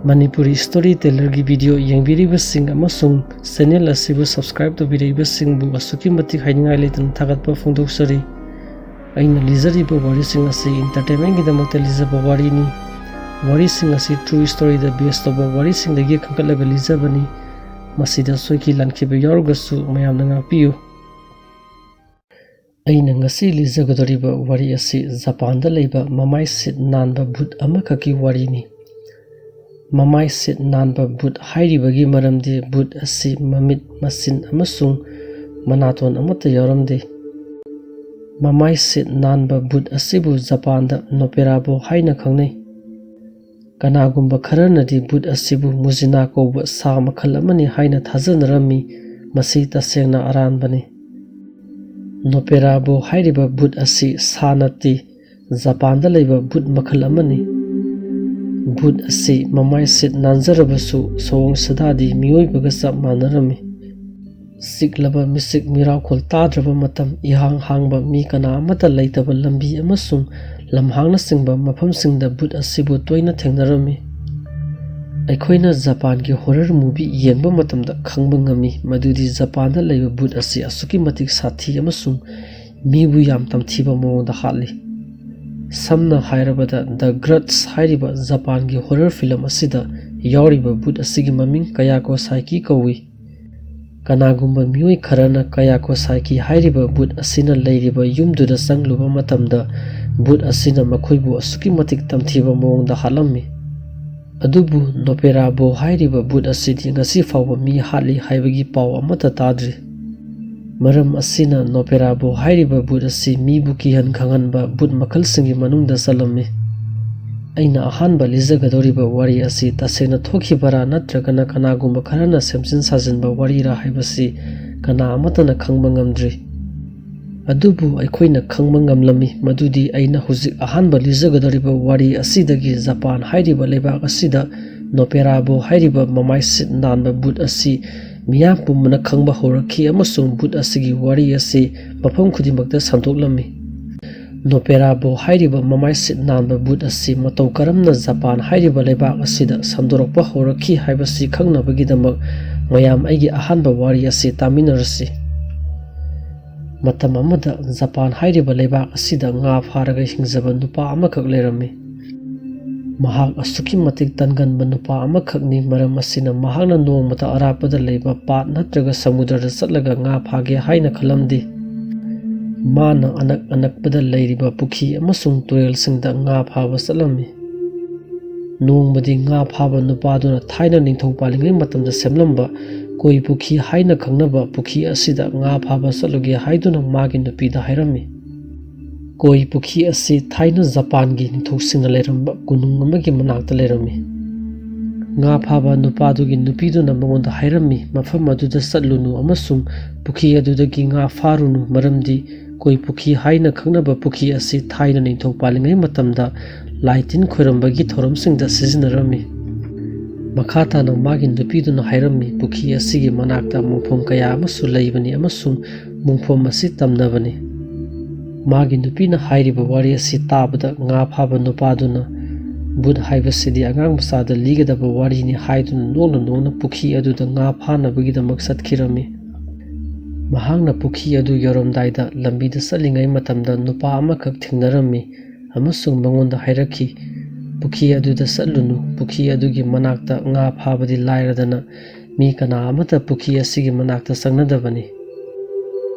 Manipuri StoryTeller की video यंगबिरिबसिंग अमसुंग channel असिबु subscribe तौबिरिबसिंगबु असुकी मतिक हाइनिंगाइ लेतन थागतपा फोंदोक्सरी अइना लिजरिबा वारिसिंग असि entertainment गिदमक्ता लिजबा वारिनी वारिसिंग असि ट्रू स्टोरी द बेस्ड तौबा वारिसिंग दगी खंकलगा लिजबनी मसिदा सोइकी लानखिबा यारगसु मयामना ngapiyu अइना ngasi लिजगदरिबा वारि असि जापान दा लेबा ममाई चित नानबा भूत अमखकी वारिनी Mamai Chit Nanba Bhoot hairibagi maramdi Bhoot asi mamit masin amasung manaton amata yaramdi. Mamai Chit Nanba Bhoot asibu Japan da Noppera-bo haina khangnai. Kanagumba kharanadi Bhoot asibu mujina kouba sa makhal amani haina thajanarami masi tasengna aranbani. Noppera-bo hairiba Bhoot asi sanati Japan da leiba Bhoot makhal amani. Bhoot asi Mamai Chit Nanjarabasu sawang sadadi miyoibaga chap manarami. Siklaba misik mirakhol tadraba matam ihang hangba mi kana amata leitaba lambi amasung lamhangna singba mafamsingda Bhoot asibu toina thengnarami. Aikhoina Japan ki horror movie yengba matamda khangba ngami madudi Japan da leiba Bhoot asi asuki matik sathi amasung mibu yam tamthiba mawngda hatli. Samna hairabada The Grudge hairiba Japan ki horror film asida yauriba Bhoot asigi maming kayako saiki kawi. Kanagumba miyoi kharana kayako saiki hairiba Bhoot asina leiriba yumduda sangluba matamda Bhoot asina makhoibu asuki matik tamthiba mawngda halammi. Adubu Noppera-bo hairiba Bhoot asidi ngasi fawba mi hatli haibagi paw amata tadri. Maram asina Noppera-bo hairiba Bhoot asi mibu kihan khanganba Bhoot makhalsingi manungda salammi. Aina ahanba lizagadoriba wari asi tasena thokibara natragana kanagumba kharana semsin sajinba warira haibasi kana amatana khangba ngamdri. Adubu aikhoina khangba ngamlami madudi aina huzik ahanba lizagadoriba wari asidagi Japan hairiba lebak asida Noppera-bo hairiba Mamai Chit Nanba Bhoot asi Miyam pumana khangba horakhi amasung Bhoot asigi wari asi mafam khudimakta santoklami. Noppera-bo hairiba Mamai Chit Nanba Bhoot asi matau karamna Japan hairiba lebak asida sandorakpa horakhi haibasi khangnabagidamak mayam aigi ahanba wari asi taminarasi. Matam amada Japan hairiba lebak asida nga pharaga hingjaba nupa amakak lerami. Mahak asuki matik tanganba nupa amakhakni maram asina mahakna nongmata arapada leiba pat natraga samudrada chatlaga nga phage haina khalamdi. Mana anak-anakpada leiriba pukhi amasung turelsingda nga phaba chatlammi. Nongmadi nga phaba nupaduna thaina ningthau palingai matamda semlamba koi pukhi haina khangnaba pukhi asida nga phaba chatluge haiduna magi nupida hairammi. Koi pukhi asi thaina Japan gi ningthausinga leramba kunung amagi manakta lerami. Nga phaba nupadugi nupiduna mangonda hairammi mafam aduda chatlunu amasung pukhi adudagi nga farunu maramdi koi pukhi haina khangnaba pukhi asi thaina ningthau palingai matamda laitin khoirambagi thoramsingda sijinarami. Makhatana magi nupiduna hairammi pukhi asigi manakta mungphom kaya amasu leibani amasung mungphom asi tamnabani. Magi nupina hairiba wari asi tabada nga phaba nupaduna Bhoot haibasidi angang masada ligadaba warini haiduna nongna pukhi aduda nga phanabagidamak satkirami. Mahangna pukhi adu yoromdaida lambida satlingai matamda nupa amakak thingnarami amasung mangonda hairakhi pukhi aduda satlunu pukhi adugi manakta nga phabadi lairadana mi kana amata pukhi asigi manakta sangnadabani.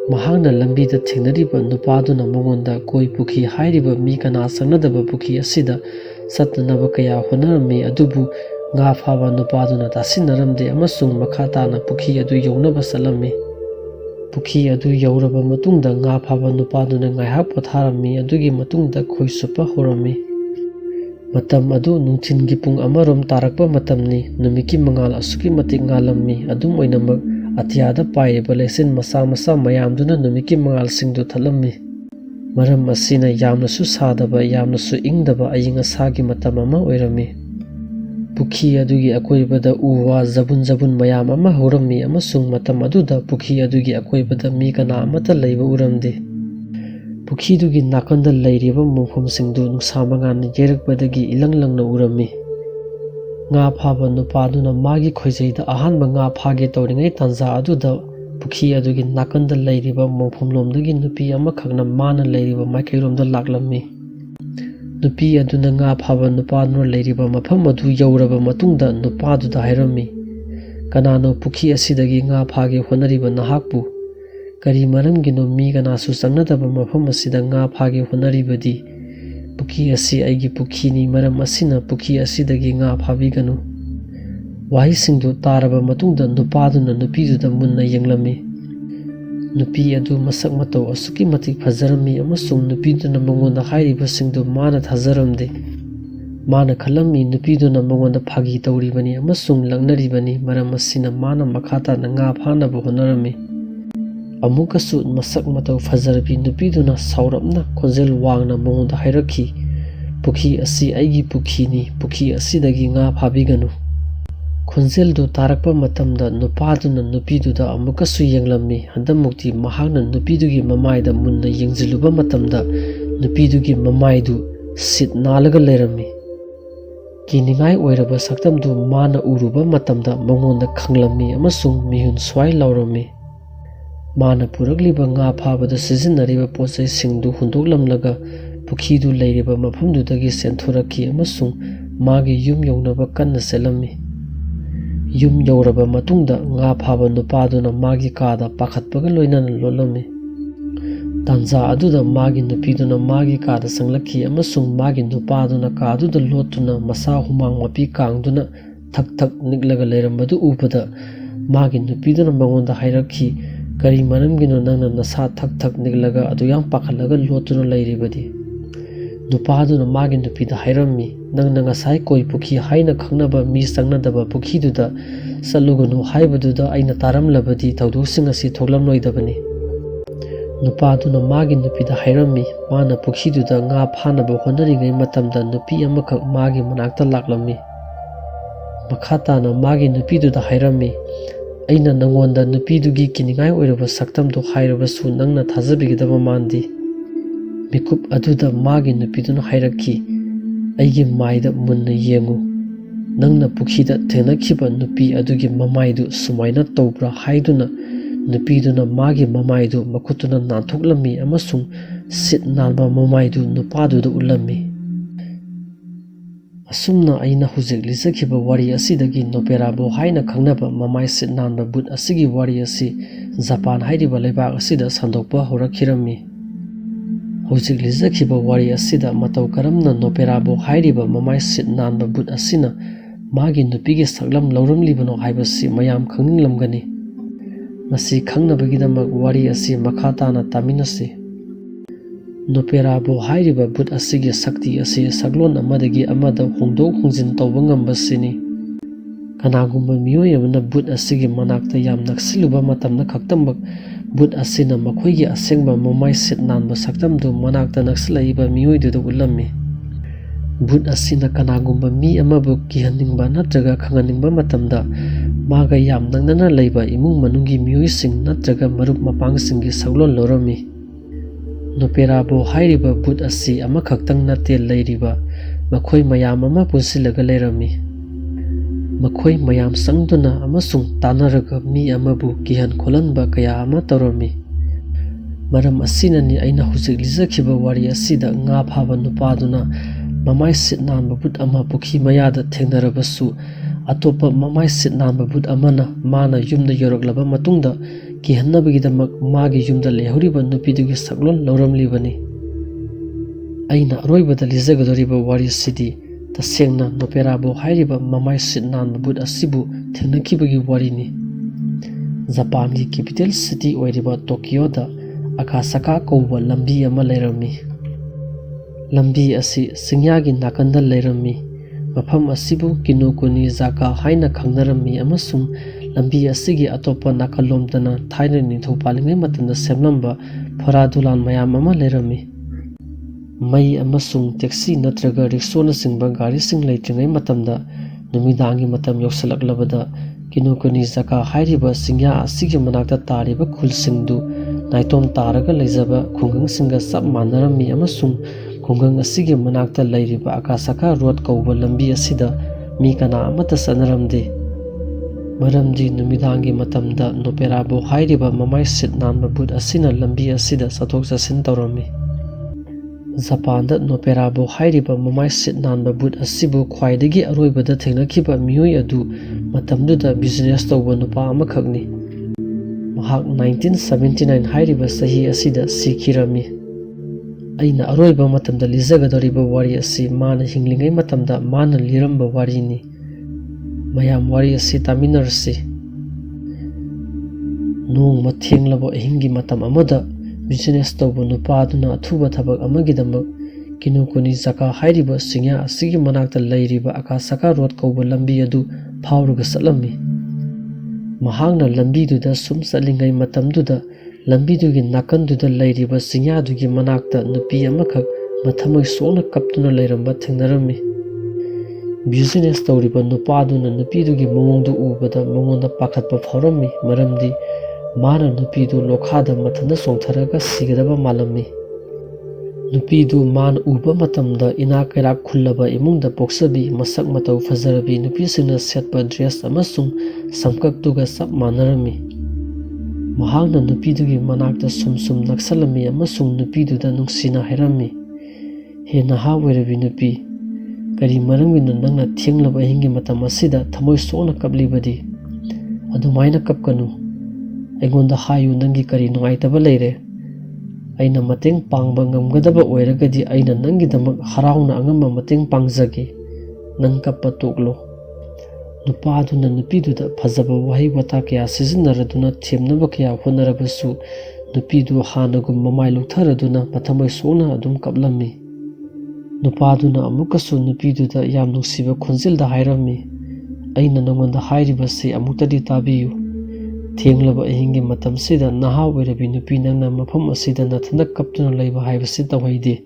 Mahangna lambida thingnariba nupaduna mangonda koi pukhi hairiba mi kana sangnadaba pukhi asida satnanaba kaya honarami adubu nga phaba nupaduna tasinaramde amasung makhatana pukhi adu younaba salammi. Pukhi adu yauraba matungda nga phaba nupaduna ngaihak potharami adugi matungda khoisupa horami. Matam adu nungthingi pung amarom tarakpa matamni numiki mangal asuki matik ngalammi adum oinamak atiyada pairiba lesin masa mayamduna numiki mangal singdu thalammi. Maram asina yamnasu sadaba yamnasu ingdaba aying asagi matam ama oirami. Pukhi adugi akoibada uwa zabun mayam ama horami amasung matam aduda pukhi adugi akoibada mi kana amata leiba uramdi. Pukhi dugi nakanda leiriba mungphom singdu nungsa mangan yerakpadagi ilang langna urami. nga phaba nupaduna magi khoijeida ahanba nga phage tawringai tanja aduda pukhi adugi nakanda leiriba mongphomlomdagi nupi amakhakna mana leiriba maikairomda laklammi nupi aduna nga phaba nupaduna leiriba mafam adu yauraba matungda nupaduda hairammi kanano pukhi asidagi nga phage honariba nahakpu kari maramgino mi kanasu changnadaba mafam asida nga phage honaribadi pukhi asi aigi pukhini maram asina pukhi asidagi nga phabiganu wahisingdu taraba matungda nupaduna nupiduda munna yenglammi nupi adu masak matau asuki matik phajarammi amasung nupiduna mangonda hairibasingdu mana thajaramde mana khalammi nupiduna mangonda phagi tawribani amasung langnaribani maram asina mana makhata na nga phanaba honarammi amukasu masak matau phajarbi nupiduna saurapna khonjel wangna mangonda hairakhi pukhi asi aigi pukhini pukhi asidagi nga phabiganu khonjeldu tarakpa matamda nupaduna nupiduda amukasu yenglammi handamukti mahakna nupidugi mamaida munna yengjiluba matamda nupidugi mamaidu sit nalaga lerammi kiningai oiraba saktamdu mana uruba matamda mangonda khanglammi amasung mihun swai laurammi mana puragliba nga phabada sizinariba pochai singdu hundoklamlaga pukhidu leiriba mafamdudagi senthuraki amasung magi yum yaunaba kanna selammi yum yauraba matungda nga phaba nupaduna magi kada pakhatpaga loinana lolammi tanja aduda magi nupiduna magi kada sanglakhi amasung magi nupaduna kaduda lotuna masa humang mapi kangduna thak thak niklaga leirambadu ubada magi nupiduna mangonda hairakhi kari maramgino nangna nasa thak thak niklaga aduyam pakhalaga lotuna leiribadi nupaduna magi nupida hairammi nangna ngasai koi pukhi haina khangnaba mi sangnadaba pukhiduda salugunu haibadudha aina taramlabadi thaudoksing asi thoklamloidabani nupaduna magi nupida hairammi mana pukhiduda nga phanaba honarigai matamda nupi amakhak magi manakta laklammi makhatana magi nupiduda hairammi aina nangonda nupidugi kiningai oiraba saktamdu hairabasu nangna thajabigidaba mandi mikup aduda magi nupiduna hairakhi aigi maida munna yengu nangna pukhida thenakhiba nupi adugi mamaidu sumaina tawbra haiduna nupiduna magi mamaidu makhutuna nanthoklammi amasung sit nanba mamaidu nupaduda ulammi asumna aina hujik lisakhiba wari asidagi Noppera-bo haina khangnaba Mamai Chit Nanba Bhoot asigi wari asi Japan hairiba leibak asida sandokpa horakhirammi hujik lisakhiba wari asida matau karamna Noppera-bo hairiba Mamai Chit Nanba Bhoot asina magi nupigi saklam lauramlibano haibasi mayam khangninglamgani masi khangnabagidamak wari asi makhatana taminasi Noppera-bo hairiba Bhoot asigi sakti asi saglon amadagi amada hongdok hongjin tawba ngambasini kanagumba miyoi amana Bhoot asigi manakta yam naksiluba matamna khaktamak Bhoot asina makhoigi asengba Mamai Chit Nanba saktamdu manakta naksilaiba miyoiduda ulammi Bhoot asina kanagumba mi amabu kihaningba natraga khanganingba matamda maga yam nangnana leiba imung manungi miyoising natraga marup mapangsingi saglon lorammi Noppera-bo hairiba Bhoot asi amakhaktang nate leiriba makhoi mayam ama punsilaga leirammi makhoi mayam sangduna amasung tanaraga mi amabu kihan kholanba kaya ama tawrammi maram asinani aina hujik lijakhiba wari asida nga phaba nupaduna Mamai Chit Nanba Bhoot ama pukhi mayada thengnarabasu atopa Mamai Chit Nanba Bhoot amana mana yumda yoraklaba matungda kihannabagidamak magi yumda lehoriba nupidugi saglon lauramlibani aina aroibada lijagadoriba wari sidi tasengna Noppera-bo hairiba Mamai Chit Nanba Bhoot asibu thengnakhibagi warini Japangi capital city oiriba Tokyo da Akasaka kouba lambi ama leirammi lambi asi singyagi nakanda leirammi mafam asibu kinokuni jaka haina khangnarammi amasung lambi asigi atopa nakalomdana thaina nithau palingai matanda semlamba pharadulan mayam ama leirammi mai amasung taxi natraga rickshaw singba gari sing leitringai matamda numidangi matam yoksalaklabada kinokuni jaka hairiba singya asigi manakta tariba khulsingdu naitom taraga leijaba khungang singa sab manarammi amasung khungang asigi manakta leiriba Akasaka road kauba lambi asida mi kana amata sanaramde. Maramdi numidangi matamda Noppera-bo hairiba Mamai Chit Nanba Bhoot asina lambi asida sathok chasin tawrami. Japan da Noppera-bo hairiba Mamai Chit Nanba Bhoot asibu khwaidagi aroibada thengnakiba miyoi adu matamduda business tawba nupa amakhakni. Mahak 1979 hairiba sahi asida sikhirami. Aina aroiba matamda lizagadoriba wari asi mana hinglingai matamda mana liramba wari ni. Mayam wari asi taminarsi. Nong mathenglaba ahingi matam amada business tawba nupa aduna athuba thabak amagidamak kinukuni jaka hairiba singya asigi manakta lairiba akasaka road kauba lambi adu phawruga satlami. Mahakna lambi duda sum satlingai matamduda lambi dugi nakanduda lairiba singya dugi manakta nupi amakhak mathamai sokna kaptuna lairamba thengnarami. Business tawriba nupa aduna nupi dugi mawongdu ubada mangonda pakhatpa phawrami maramdi mana nupi du lokhada mathana songtharaga sigadaba malami. Nupi du man uba matamda ina kairak khullaba imungda poksabi masak matau fazarabi nupi singna setpa dress amasung samkak duga sap manarami. Mahakna nupi dugi manakta sum naksalami amasung nupi duda nungsina hairami. He naha oirabi nupi kari marangwina nangna thenglaba hingi matam asida thamoi sokna kaplibadi adumaina kapkanu. Aingonda hayu nangi kari nungaitaba leire. Aina mateng pangba ngamgadaba oiragadi aina nangidamak harauna angamba mateng pangjage. Nang kappa toklo. Nupa aduna nupiduda phajaba wahi wata kaya sizinnaraduna themnaba kaya honarabasu nupidu hanagum mamai luktharaduna mathamai sokna adum kaplami. Nupa aduna amukasu nupiduda yam nungsiba khonjelda hairami. Aina nangonda hairibasi amuktadi tabiyu. Thenglaba ahingi matamsida naha oirabi nupi nangna mafam asida nathana kaptuna laiba haibasi tawhaide.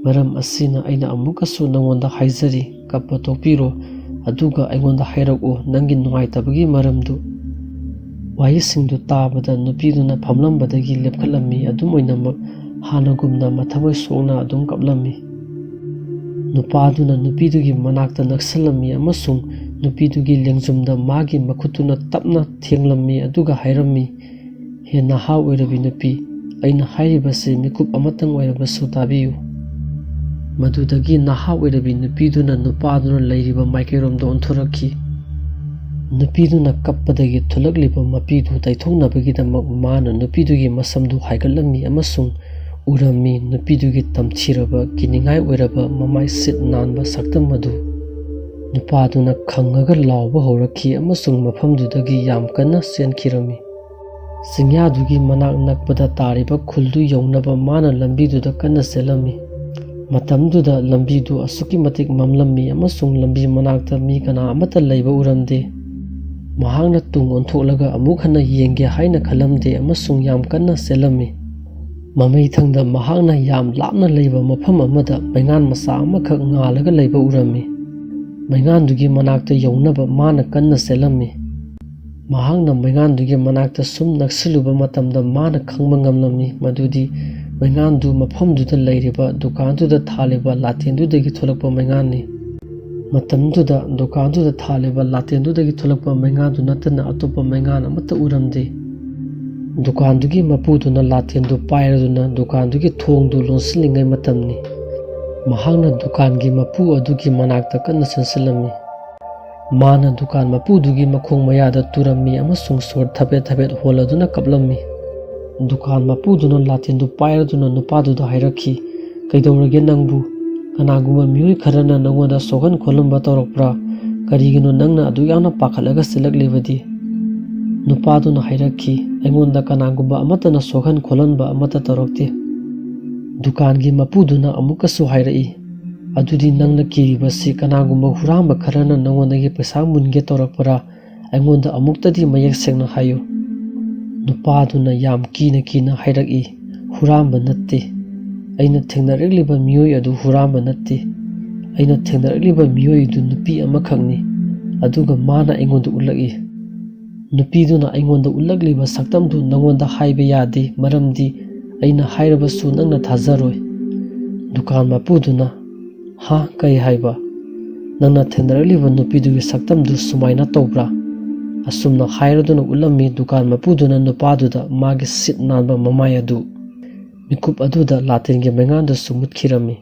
Maram asina aina amukasu nangonda haizari kappa tokpiro aduga aingonda hairaku nangi nungaitabagi maramdu. Wahisingdu tabada nupiduna phamlambadagi lepkhatlami adum oinamak hanagumna mathamai sokna adum kaplami. Nupaduna nupidugi manakta naksalami amasung nupidugi lengjumda magi makhutuna tapna thenglami aduga hairami. He naha oirabi nupi aina hairibasi mikup amatang oirabasu tabiyu. Madudagi naha oirabi nupiduna nupaduna lairiba maikairomda onthorakhi. Nupiduna kappadagi thulagliba mapidu taithongnabagidamak mana nupidugi masamdu haigatlami amasung urami nupidugi tamthiraba kiningai oiraba Mamai Chit Nanba saktam adu. Nupaduna khangaga lawba haurakhi amasung mafamdudagi yam kanna senkhirami. Singyadugi manak nakpada tariba khuldu yaunaba mana lambiduda kanna selami. Matamduda lambidu asuki matik mamlami amasung lambi manakta mi kana amata laiba uramde. Mahakna tung onthoklaga amuk hana yengge haina khalamde amasung yam kanna selami. Mamai thangda mahakna yam lapna laiba mafam amada maingan masa amakhak ngalaga laiba urami. Maingandugi manakta yaunaba mana kanna selami. Mahakna maingandugi manakta sum naksiluba matamda mana khangba ngamlami madudi maingandu mafamduda lairiba dukanduda thaliba latendudagi tholakpa maingani. Matamduda dukanduda thaliba latendudagi tholakpa maingandu natana atopa maingan amata uramde. Dukandugi mapuduna latendu pairaduna dukandugi thongdu lonsilingai matamni. Mahakna dukangi mapu adugi manakta kanna sansilami. Mana dukan mapudugi makhong mayada turami amasung sor thabet holaduna kaplami. Dukan mapuduna latendu pairaduna nupaduda hairakhi kaidorage nangbu kanaguma miyoi kharana nangoda sohan kholamba tawrakpra karigino nangna adu yana pakhalaga silaklebadi. Nupaduna hairakhi aingonda kanaguma amatana sohan kholanba amata tawrakte. Dukangi mapuduna amukasu hairai adudi nangna kiribasi kanaguma huramba kharana nangondagi paisa munge tawrakpara aingonda amuktadi mayak sengna hayo. Nupaduna yam kina hairaki huramba natte. Aina thengnaragliba miyoi adu huramba natte. Aina thengnaragliba miyoi du nupi amakhakni aduga mana aingonda ulaki. Nupiduna aingonda ulagliba saktamdu nangonda haiba yade maramdi aina hairabasu nangna thazaroi. Dukan mapuduna ha kai haiba Nangna thendaraliba nupidugi saktamdu sumaina tobra? Asumna hairaduna ulami dukan mapuduna nupaduda magi sit nanba mamai adu. Mikup aduda latingi mengandu sumutkirami.